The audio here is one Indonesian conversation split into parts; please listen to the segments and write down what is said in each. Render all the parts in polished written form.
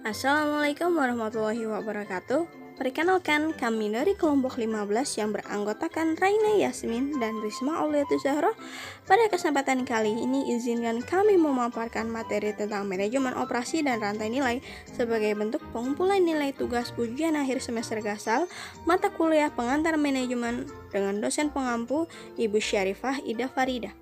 Assalamualaikum warahmatullahi wabarakatuh. Perkenalkan, kami dari kelompok 15 yang beranggotakan Raina Yasmin dan Risma Auliatul Zahra. Pada kesempatan kali ini, izinkan kami memaparkan materi tentang manajemen operasi dan rantai nilai sebagai bentuk pengumpulan nilai tugas ujian akhir semester Gasal mata kuliah pengantar manajemen dengan dosen pengampu Ibu Syarifah Ida Farida.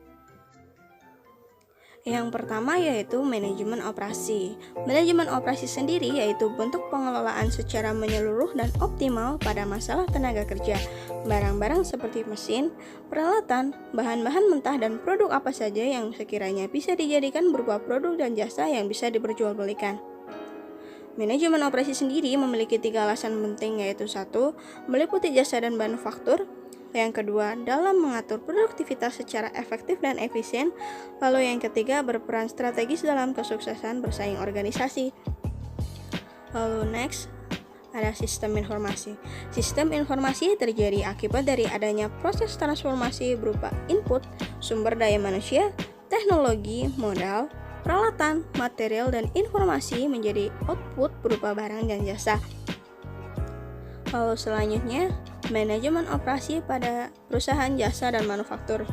Yang pertama yaitu manajemen operasi. Manajemen operasi sendiri yaitu bentuk pengelolaan secara menyeluruh dan optimal pada masalah tenaga kerja, barang-barang seperti mesin, peralatan, bahan-bahan mentah dan produk apa saja yang sekiranya bisa dijadikan berupa produk dan jasa yang bisa diperjualbelikan. Manajemen operasi sendiri memiliki 3 alasan penting, yaitu 1. Meliputi jasa dan manufaktur. Yang kedua, dalam mengatur produktivitas secara efektif dan efisien. Lalu yang ketiga, berperan strategis dalam kesuksesan bersaing organisasi. Lalu next, ada sistem informasi. Sistem informasi terjadi akibat dari adanya proses transformasi berupa input, sumber daya manusia, teknologi, modal, peralatan, material, dan informasi menjadi output berupa barang dan jasa. Lalu selanjutnya, manajemen operasi pada perusahaan jasa dan manufaktur.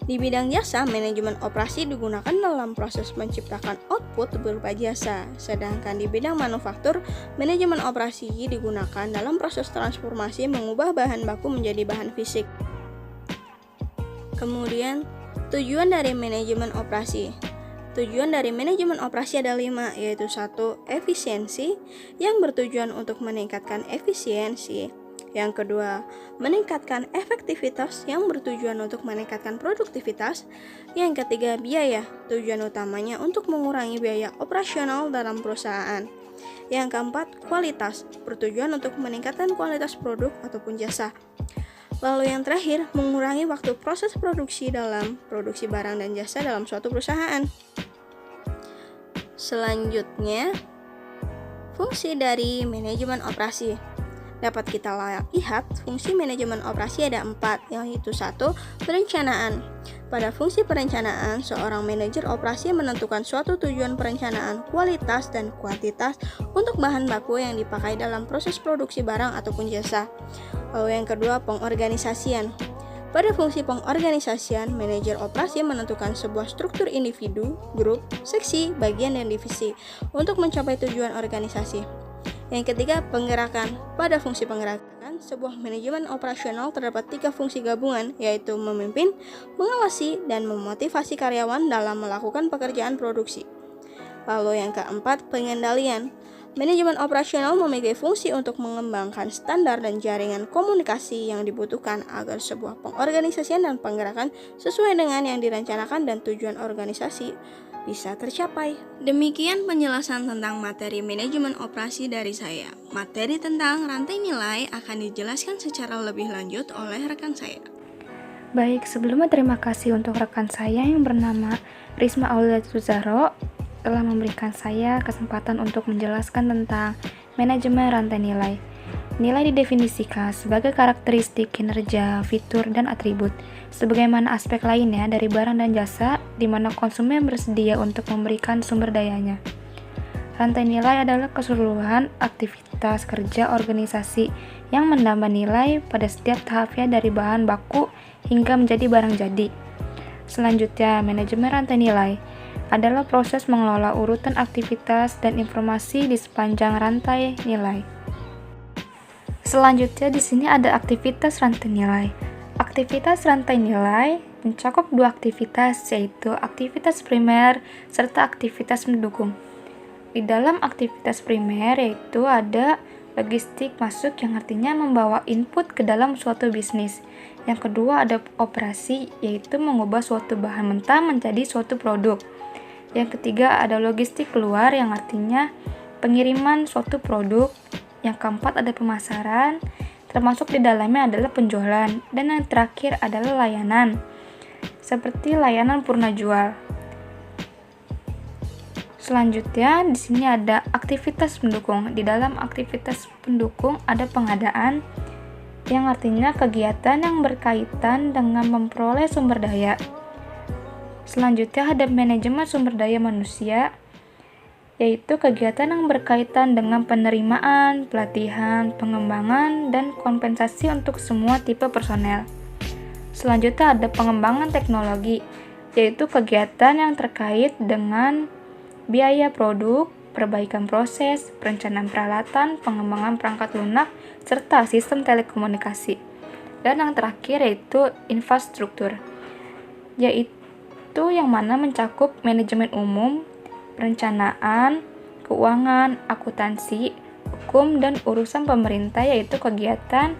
Di bidang jasa, manajemen operasi digunakan dalam proses menciptakan output berupa jasa, sedangkan di bidang manufaktur, manajemen operasi digunakan dalam proses transformasi mengubah bahan baku menjadi bahan fisik. Kemudian, tujuan dari manajemen operasi. Tujuan dari manajemen operasi ada 5, yaitu 1. Efisiensi, yang bertujuan untuk meningkatkan efisiensi. Yang kedua, meningkatkan efektivitas, yang bertujuan untuk meningkatkan produktivitas. Yang ketiga, biaya, tujuan utamanya untuk mengurangi biaya operasional dalam perusahaan. Yang keempat, kualitas, bertujuan untuk meningkatkan kualitas produk ataupun jasa. Lalu yang terakhir, mengurangi waktu proses produksi dalam produksi barang dan jasa dalam suatu perusahaan. Selanjutnya, fungsi dari manajemen operasi. Dapat kita lihat, fungsi manajemen operasi ada 4, yaitu 1. Perencanaan. Pada fungsi perencanaan, seorang manajer operasi menentukan suatu tujuan perencanaan, kualitas, dan kuantitas untuk bahan baku yang dipakai dalam proses produksi barang ataupun jasa. Lalu yang kedua, pengorganisasian. Pada fungsi pengorganisasian, manajer operasi menentukan sebuah struktur individu, grup, seksi, bagian, dan divisi untuk mencapai tujuan organisasi. Yang ketiga, penggerakan. Pada fungsi penggerakan, sebuah manajemen operasional terdapat 3 fungsi gabungan, yaitu memimpin, mengawasi, dan memotivasi karyawan dalam melakukan pekerjaan produksi. Lalu yang keempat, pengendalian. Manajemen operasional memiliki fungsi untuk mengembangkan standar dan jaringan komunikasi yang dibutuhkan agar sebuah pengorganisasian dan penggerakan sesuai dengan yang direncanakan dan tujuan organisasi bisa tercapai. Demikian penjelasan tentang materi manajemen operasi dari saya. Materi tentang rantai nilai akan dijelaskan secara lebih lanjut oleh rekan saya. Baik, sebelumnya terima kasih untuk rekan saya yang bernama Risma Auliatul Zahra telah memberikan saya kesempatan untuk menjelaskan tentang manajemen rantai nilai. Nilai didefinisikan sebagai karakteristik, kinerja, fitur, dan atribut, sebagaimana aspek lainnya dari barang dan jasa di mana konsumen bersedia untuk memberikan sumber dayanya. Rantai nilai adalah keseluruhan aktivitas kerja organisasi yang menambah nilai pada setiap tahapnya dari bahan baku hingga menjadi barang jadi. Selanjutnya, manajemen rantai nilai adalah proses mengelola urutan aktivitas dan informasi di sepanjang rantai nilai. Selanjutnya di sini ada aktivitas rantai nilai. Aktivitas rantai nilai mencakup 2 aktivitas, yaitu aktivitas primer serta aktivitas mendukung. Di dalam aktivitas primer yaitu ada logistik masuk, yang artinya membawa input ke dalam suatu bisnis. Yang kedua ada operasi, yaitu mengubah suatu bahan mentah menjadi suatu produk. Yang ketiga ada logistik keluar, yang artinya pengiriman suatu produk. Yang keempat ada pemasaran, termasuk di dalamnya adalah penjualan. Dan yang terakhir adalah layanan, seperti layanan purna jual. Selanjutnya di sini ada aktivitas pendukung. Di dalam aktivitas pendukung ada pengadaan, yang artinya kegiatan yang berkaitan dengan memperoleh sumber daya. Selanjutnya ada manajemen sumber daya manusia, yaitu kegiatan yang berkaitan dengan penerimaan, pelatihan, pengembangan, dan kompensasi untuk semua tipe personel. Selanjutnya ada pengembangan teknologi, yaitu kegiatan yang terkait dengan biaya produk, perbaikan proses, perencanaan peralatan, pengembangan perangkat lunak, serta sistem telekomunikasi. Dan yang terakhir yaitu infrastruktur, yaitu yang mana mencakup manajemen umum, perencanaan, keuangan, akuntansi, hukum, dan urusan pemerintah, yaitu kegiatan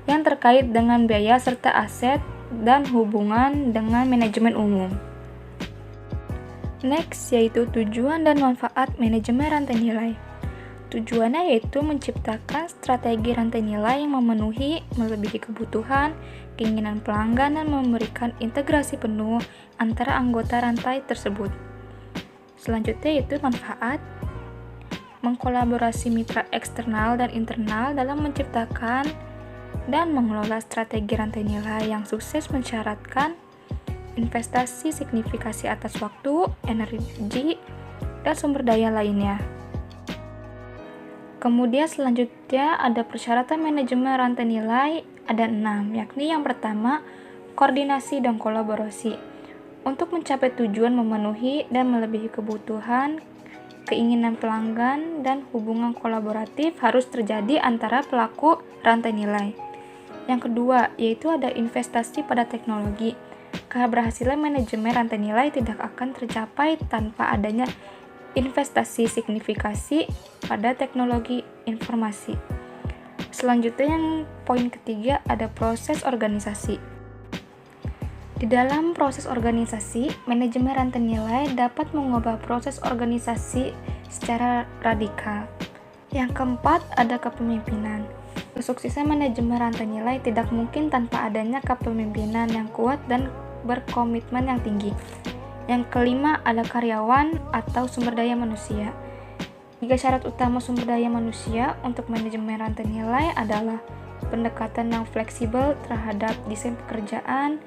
yang terkait dengan biaya serta aset dan hubungan dengan manajemen umum. Next, yaitu tujuan dan manfaat manajemen rantai nilai. Tujuannya yaitu menciptakan strategi rantai nilai yang memenuhi melebihi kebutuhan, keinginan pelanggan, dan memberikan integrasi penuh antara anggota rantai tersebut. Selanjutnya yaitu manfaat, mengkolaborasi mitra eksternal dan internal dalam menciptakan dan mengelola strategi rantai nilai yang sukses mensyaratkan investasi signifikasi atas waktu, energi, dan sumber daya lainnya. Kemudian selanjutnya ada persyaratan manajemen rantai nilai, ada 6, yakni yang pertama, koordinasi dan kolaborasi. Untuk mencapai tujuan memenuhi dan melebihi kebutuhan, keinginan pelanggan, dan hubungan kolaboratif harus terjadi antara pelaku rantai nilai. Yang kedua, yaitu ada investasi pada teknologi. Keberhasilan manajemen rantai nilai tidak akan tercapai tanpa adanya investasi signifikasi pada teknologi informasi. Selanjutnya yang poin ketiga ada proses organisasi. Di dalam proses organisasi, manajemen rantai nilai dapat mengubah proses organisasi secara radikal. Yang keempat, ada kepemimpinan. Kesuksesan manajemen rantai nilai tidak mungkin tanpa adanya kepemimpinan yang kuat dan berkomitmen yang tinggi. Yang kelima, ada karyawan atau sumber daya manusia. 3 syarat utama sumber daya manusia untuk manajemen rantai nilai adalah pendekatan yang fleksibel terhadap desain pekerjaan,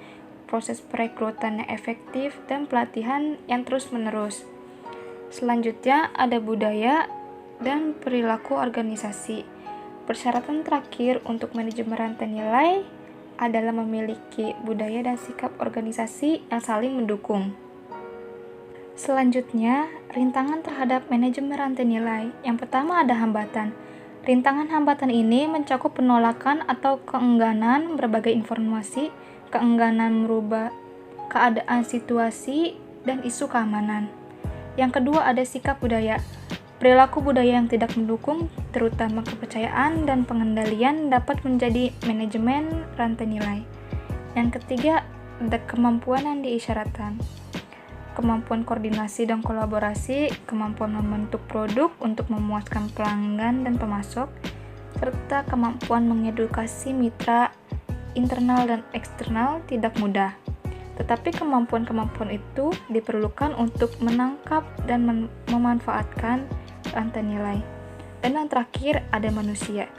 proses perekrutan yang efektif, dan pelatihan yang terus-menerus. Selanjutnya, ada budaya dan perilaku organisasi. Persyaratan terakhir untuk manajemen rantai nilai adalah memiliki budaya dan sikap organisasi yang saling mendukung. Selanjutnya, rintangan terhadap manajemen rantai nilai. Yang pertama ada hambatan. Rintangan hambatan ini mencakup penolakan atau keengganan berbagai informasi, keengganan merubah keadaan situasi, dan isu keamanan. Yang kedua ada sikap budaya. Perilaku budaya yang tidak mendukung, terutama kepercayaan dan pengendalian, dapat menjadi manajemen rantai nilai. Yang ketiga ada kemampuan yang diisyaratkan. Kemampuan koordinasi dan kolaborasi, kemampuan membentuk produk untuk memuaskan pelanggan dan pemasok, serta kemampuan mengedukasi mitra internal dan eksternal tidak mudah. Tetapi kemampuan-kemampuan itu diperlukan untuk menangkap dan memanfaatkan rantai nilai. Dan yang terakhir ada manusia.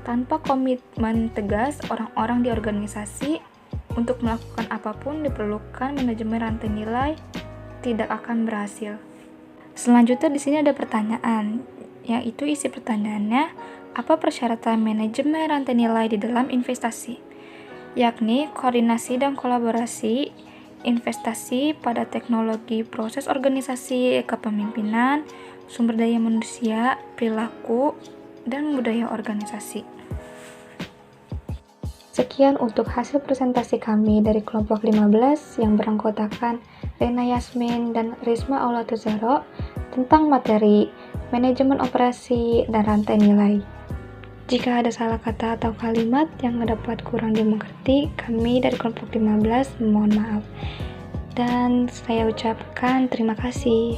Tanpa komitmen tegas orang-orang di organisasi untuk melakukan apapun diperlukan manajemen rantai nilai tidak akan berhasil. Selanjutnya di sini ada pertanyaan, yaitu isi pertanyaannya, apa persyaratan manajemen rantai nilai di dalam investasi? Yakni koordinasi dan kolaborasi, investasi pada teknologi, proses organisasi, kepemimpinan, sumber daya manusia, perilaku, dan budaya organisasi. Sekian untuk hasil presentasi kami dari kelompok 15 yang beranggotakan Rena Yasmin dan Risma Aulatuzaro tentang materi manajemen operasi dan rantai nilai. Jika ada salah kata atau kalimat yang dapat kurang dimengerti, kami dari kelompok 15 mohon maaf. Dan saya ucapkan terima kasih.